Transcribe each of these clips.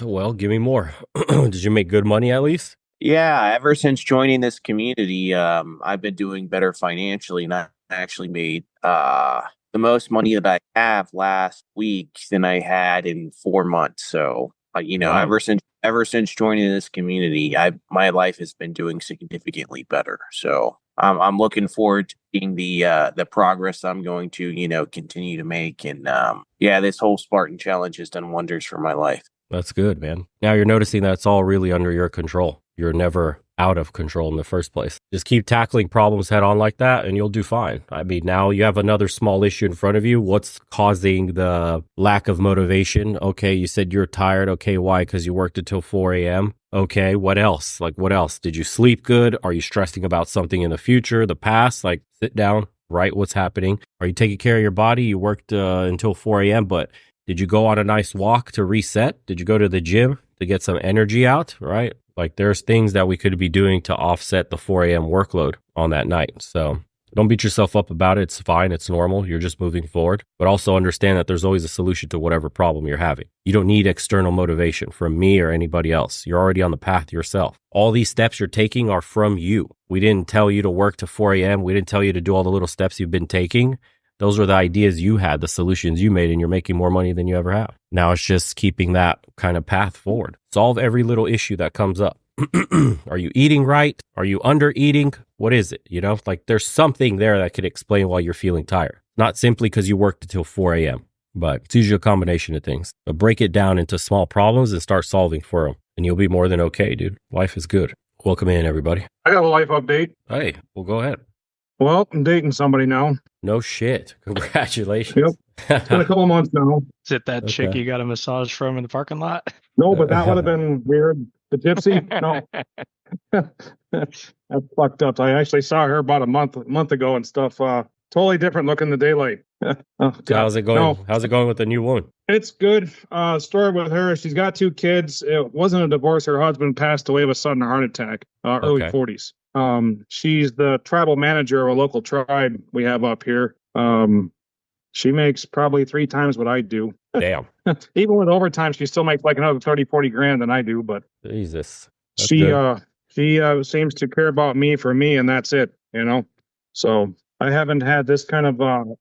Well, give me more. Did you make good money at least? Yeah, ever since joining this community, I've been doing better financially, and I actually made the most money that I have last week than I had in 4 months. So, Wow. ever since joining this community, I my life has been doing significantly better. So, I'm looking forward to seeing the progress I'm going to continue to make, and yeah, this whole Spartan challenge has done wonders for my life. That's good, man. Now you're noticing that it's all really under your control. You're never out of control in the first place. Just keep tackling problems head on like that and you'll do fine. I mean, now you have another small issue in front of you. What's causing the lack of motivation? Okay, you said you're tired. Okay, why? Because you worked until 4 a.m. Okay, what else? Like, what else? Did you sleep good? Are you stressing about something in the future, the past? Like, sit down, write what's happening. Are you taking care of your body? You worked until 4 a.m., but did you go on a nice walk to reset? Did you go to the gym to get some energy out? Right? Like there's things that we could be doing to offset the 4 a.m. workload on that night. So don't beat yourself up about it. It's fine. It's normal. You're just moving forward. But also understand that there's always a solution to whatever problem you're having. You don't need external motivation from me or anybody else. You're already on the path yourself. All these steps you're taking are from you. We didn't tell you to work to 4 a.m. We didn't tell you to do all the little steps you've been taking. Those are the ideas you had, the solutions you made, and you're making more money than you ever have. Now it's just keeping that kind of path forward. Solve every little issue that comes up. Are you eating right? Are you under eating? What is it? Like there's something there that could explain why you're feeling tired. Not simply because you worked until 4 a.m., but it's usually a combination of things. But break it down into small problems and start solving for them. And you'll be more than okay, dude. Life is good. Welcome in, everybody. I got a life update. Hey, well, go ahead. Well, I'm dating somebody now. No shit. Congratulations. Yep. It's been a couple of months now. Is it that chick Okay. you got a massage from in the parking lot? No, but that would have been weird. The gypsy? No. That's fucked up. I actually saw her about a month ago and stuff. Totally different look in the daylight. Oh, So how's it going? No, How's it going with the new woman? it's good. Story with her. She's got 2 kids. It wasn't a divorce. Her husband passed away of a sudden heart attack, early Okay. 40s. She's the tribal manager of a local tribe we have up here. She makes probably 3 times what I do. Damn. Even with overtime, she still makes like another 30, 40 grand than I do. But Jesus. That's she good. seems to care about me for me, and that's it. So I haven't had this kind of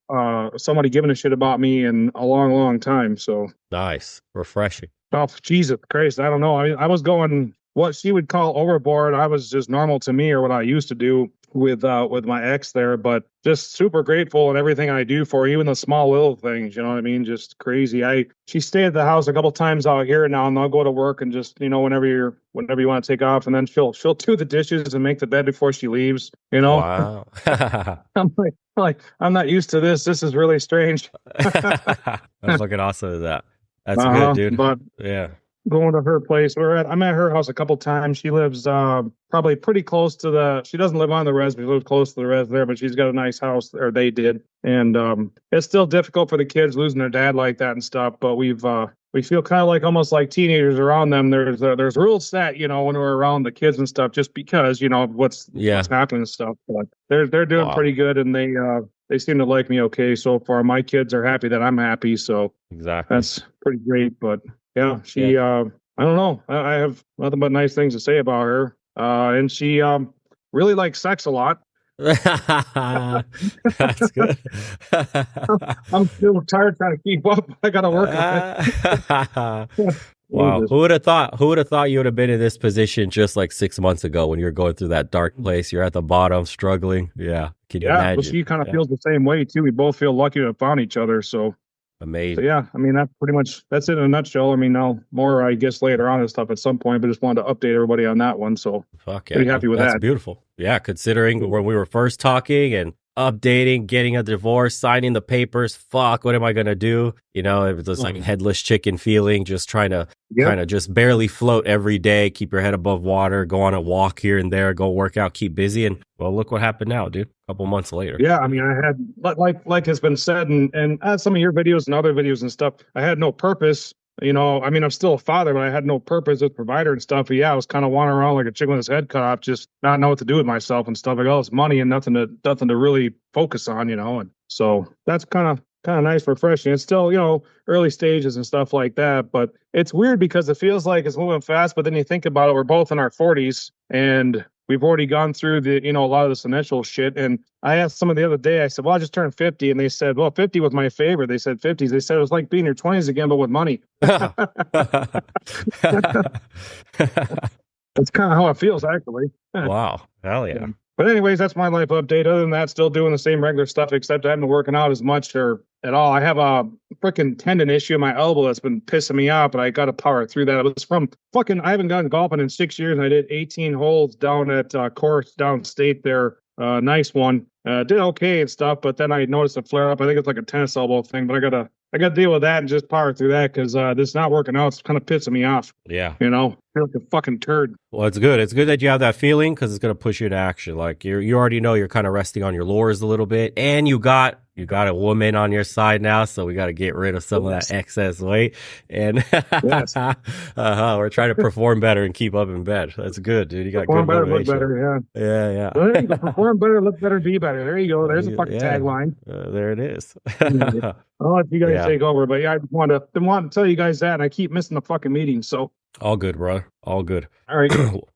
somebody giving a shit about me in a long, long time. So Nice. Refreshing. oh Jesus Christ, I don't know. I was going what she would call overboard. I was just normal to me, or what I used to do with my ex there, but just super grateful in everything I do for her, even the small little things, you know what I mean? Just crazy. She stayed at the house a couple times out here now, and I'll go to work and just, whenever you want to take off, and then she'll do the dishes and make the bed before she leaves, Wow. I'm like I'm not used to this. This is really strange. That's fucking awesome is that. That's good, dude. But Yeah. going to her place. I'm at her house a couple times. She lives probably pretty close to she doesn't live on the res, but she lives close to the res there, but she's got a nice house, or they did. And it's still difficult for the kids losing their dad like that and stuff, but we feel kind of like almost like teenagers around them. There's rules set, when we're around the kids and stuff, just because, what's happening and stuff. But they're doing Wow. pretty good, and they seem to like me okay so far. My kids are happy that I'm happy, so Exactly. that's pretty great. But yeah, she I don't know. I have nothing but nice things to say about her. And she really likes sex a lot. That's good. I'm still tired trying to keep up. I gotta work on it. Wow. Jesus. Who would have thought you would have been in this position just like 6 months ago when you're going through that dark place? You're at the bottom struggling. Yeah. Can you Yeah, imagine? but she kind of feels the same way too. We both feel lucky to have found each other. So Amazing. yeah, I mean that's it in a nutshell. I mean, now more I guess later on and stuff at some point, but just wanted to update everybody on that one. So Fuck yeah. pretty happy with That's that. beautiful. Yeah, considering when we were first talking and updating, getting a divorce, signing the papers, fuck, what am I gonna do? It was just like headless chicken feeling, just trying to kind of just barely float every day, keep your head above water, go on a walk here and there, go work out, keep busy. And well, look what happened now, dude. A couple months later. Yeah, I mean, I had like has been said, and some of your videos and other videos and stuff. I had no purpose. I mean, I'm still a father, but I had no purpose as provider and stuff. But yeah, I was kind of wandering around like a chicken with his head cut off, just not know what to do with myself and stuff. Like, oh, it's money and nothing to really focus on, And so that's kind of kind of nice, refreshing. It's still, early stages and stuff like that, but it's weird because it feels like it's moving fast. But then you think about it, we're both in our 40s and we've already gone through a lot of this initial shit. And I asked someone the other day, I said, well, I just turned 50. And they said, well, 50 was my favorite. They said 50s. They said it was like being in your 20s again, but with money. That's kind of how it feels, actually. Wow. Hell yeah. But anyways, that's my life update. Other than that, still doing the same regular stuff, except I haven't been working out as much or at all. I have a freaking tendon issue in my elbow that's been pissing me off, but I got to power through that. It was from I haven't gone golfing in 6 years, and I did 18 holes down at course downstate there. Nice one. Did okay and stuff, but then I noticed a flare up. I think it's like a tennis elbow thing, but I gotta deal with that and just power through that because this is not working out. It's kind of pissing me off. Yeah. I feel like a fucking turd. Well, it's good. It's good that you have that feeling because it's going to push you to action. Like you already know you're kind of resting on your laurels a little bit, and you got a woman on your side now, so we got to get rid of some of that excess weight. And we're trying to perform better and keep up in bed. That's good, dude. You got perform good better, motivation. look better, Yeah. Yeah. Well, there you go. Perform better, look better, be better. There you go. There's a fucking tagline. There it is. I'll let you guys take over, but yeah, I just wanted to tell you guys that, and I keep missing the fucking meeting. So all good, bro. All good. All right.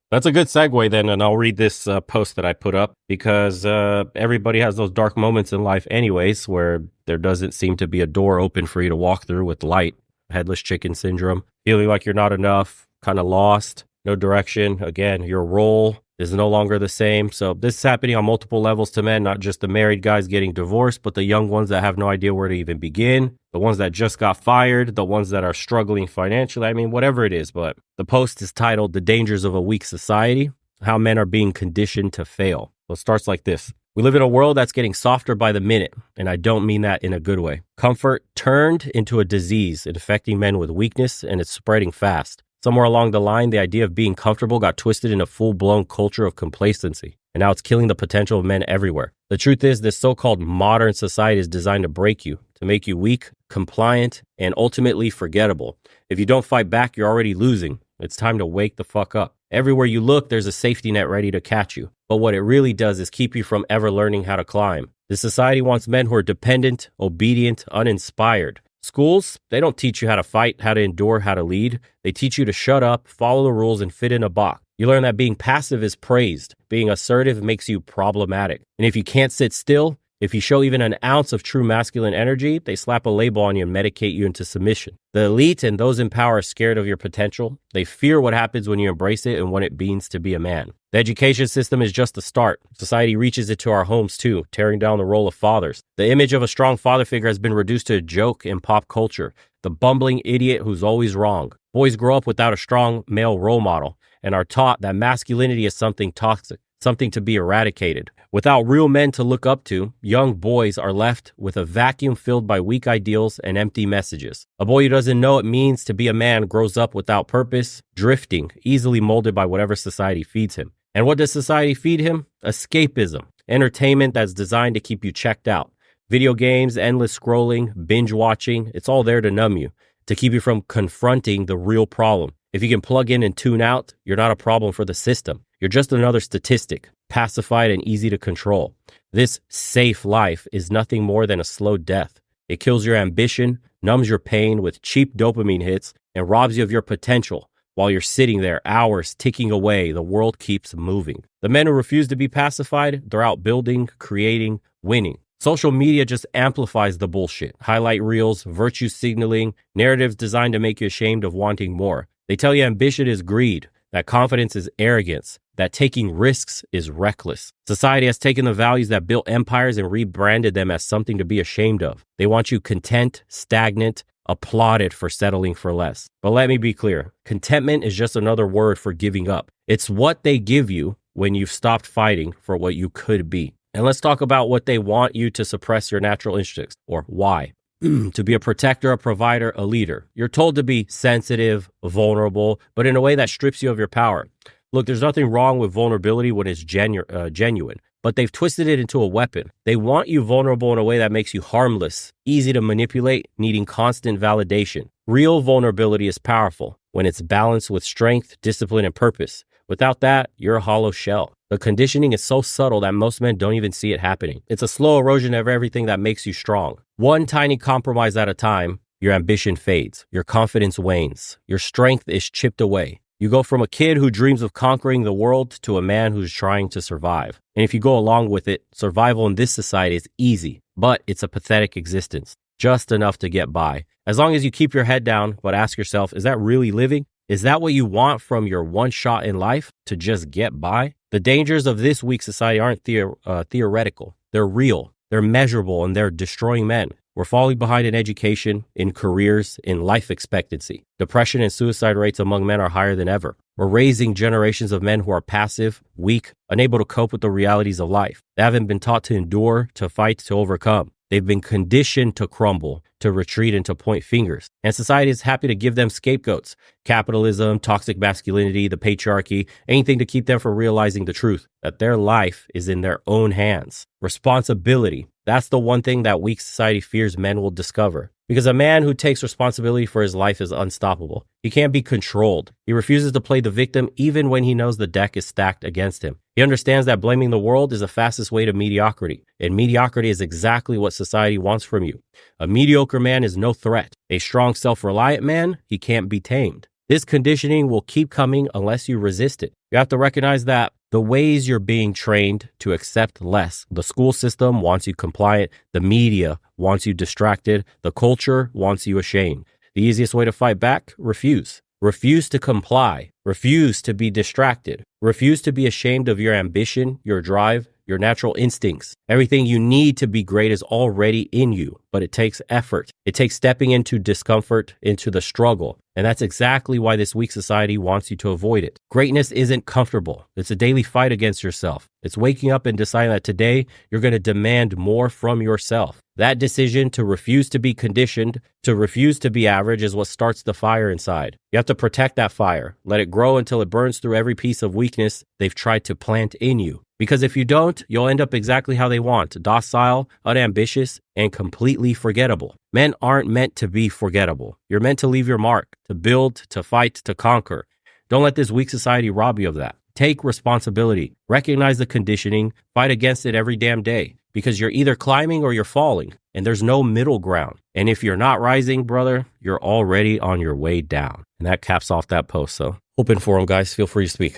That's a good segue then, and I'll read this post that I put up because everybody has those dark moments in life anyways where there doesn't seem to be a door open for you to walk through with light. Headless chicken syndrome, feeling like you're not enough, kind of lost, no direction. Again, your role is no longer the same. So this is happening on multiple levels to men, not just the married guys getting divorced, but the young ones that have no idea where to even begin, the ones that just got fired, the ones that are struggling financially. I mean, whatever it is. But the post is titled "The Dangers of a Weak Society, How Men Are Being Conditioned to Fail." So it starts like this. We live in a world that's getting softer by the minute, and I don't mean that in a good way. Comfort turned into a disease infecting men with weakness, and it's spreading fast. Somewhere along the line, the idea of being comfortable got twisted in a full-blown culture of complacency, and now it's killing the potential of men everywhere. The truth is, this so-called modern society is designed to break you, to make you weak, compliant, and ultimately forgettable. If you don't fight back, you're already losing. It's time to wake the fuck up. Everywhere you look, there's a safety net ready to catch you. But what it really does is keep you from ever learning how to climb. This society wants men who are dependent, obedient, uninspired. Schools, they don't teach you how to fight, how to endure, how to lead. They teach you to shut up, follow the rules, and fit in a box. You learn that being passive is praised. Being assertive makes you problematic. And if you can't sit still, if you show even an ounce of true masculine energy, they slap a label on you and medicate you into submission. The elite and those in power are scared of your potential. They fear what happens when you embrace it and what it means to be a man. The education system is just the start. Society reaches into our homes too, tearing down the role of fathers. The image of a strong father figure has been reduced to a joke in pop culture. The bumbling idiot who's always wrong. Boys grow up without a strong male role model and are taught that masculinity is something toxic, something to be eradicated. Without real men to look up to, young boys are left with a vacuum filled by weak ideals and empty messages. A boy who doesn't know what it means to be a man grows up without purpose, drifting, easily molded by whatever society feeds him. And what does society feed him? Escapism, entertainment that's designed to keep you checked out. Video games, endless scrolling, binge watching, it's all there to numb you, to keep you from confronting the real problem. If you can plug in and tune out, you're not a problem for the system. You're just another statistic, pacified and easy to control. This safe life is nothing more than a slow death. It kills your ambition, numbs your pain with cheap dopamine hits, and robs you of your potential. While you're sitting there, hours ticking away, the world keeps moving. The men who refuse to be pacified, they're out building, creating, winning. Social media just amplifies the bullshit. Highlight reels, virtue signaling, narratives designed to make you ashamed of wanting more. They tell you ambition is greed, that confidence is arrogance, that taking risks is reckless. Society has taken the values that built empires and rebranded them as something to be ashamed of. They want you content, stagnant, applauded for settling for less. But let me be clear, contentment is just another word for giving up. It's what they give you when you've stopped fighting for what you could be. And let's talk about what they want you to suppress your natural instincts, or why. To be a protector, a provider, a leader. You're told to be sensitive, vulnerable, but in a way that strips you of your power. Look, there's nothing wrong with vulnerability when it's genuine, but they've twisted it into a weapon. They want you vulnerable in a way that makes you harmless, easy to manipulate, needing constant validation. Real vulnerability is powerful when it's balanced with strength, discipline, and purpose. Without that, you're a hollow shell. The conditioning is so subtle that most men don't even see it happening. It's a slow erosion of everything that makes you strong. One tiny compromise at a time, your ambition fades, your confidence wanes, your strength is chipped away. You go from a kid who dreams of conquering the world to a man who's trying to survive. And if you go along with it, survival in this society is easy, but it's a pathetic existence, just enough to get by. As long as you keep your head down, but ask yourself, is that really living? Is that what you want from your one shot in life, to just get by? The dangers of this weak society aren't theoretical. They're real, they're measurable, and they're destroying men. We're falling behind in education, in careers, in life expectancy. Depression and suicide rates among men are higher than ever. We're raising generations of men who are passive, weak, unable to cope with the realities of life. They haven't been taught to endure, to fight, to overcome. They've been conditioned to crumble, to retreat, and to point fingers. And society is happy to give them scapegoats. Capitalism, toxic masculinity, the patriarchy, anything to keep them from realizing the truth, that their life is in their own hands. Responsibility. That's the one thing that weak society fears men will discover. Because a man who takes responsibility for his life is unstoppable. He can't be controlled. He refuses to play the victim even when he knows the deck is stacked against him. He understands that blaming the world is the fastest way to mediocrity. And mediocrity is exactly what society wants from you. A mediocre man is no threat. A strong, self-reliant man, he can't be tamed. This conditioning will keep coming unless you resist it. You have to recognize that the ways you're being trained to accept less. The school system wants you compliant. The media wants you distracted. The culture wants you ashamed. The easiest way to fight back? Refuse. Refuse to comply. Refuse to be distracted. Refuse to be ashamed of your ambition, your drive, your natural instincts. Everything you need to be great is already in you, but it takes effort. It takes stepping into discomfort, into the struggle. And that's exactly why this weak society wants you to avoid it. Greatness isn't comfortable. It's a daily fight against yourself. It's waking up and deciding that today you're going to demand more from yourself. That decision to refuse to be conditioned, to refuse to be average, is what starts the fire inside. You have to protect that fire. Let it grow until it burns through every piece of weakness they've tried to plant in you. Because if you don't, you'll end up exactly how they want: docile, unambitious, and completely forgettable. Men aren't meant to be forgettable. You're meant to leave your mark, to build, to fight, to conquer. Don't let this weak society rob you of that. Take responsibility. Recognize the conditioning. Fight against it every damn day. Because you're either climbing or you're falling, and there's no middle ground. And if you're not rising, brother, you're already on your way down. And that caps off that post. So open forum, guys. Feel free to speak.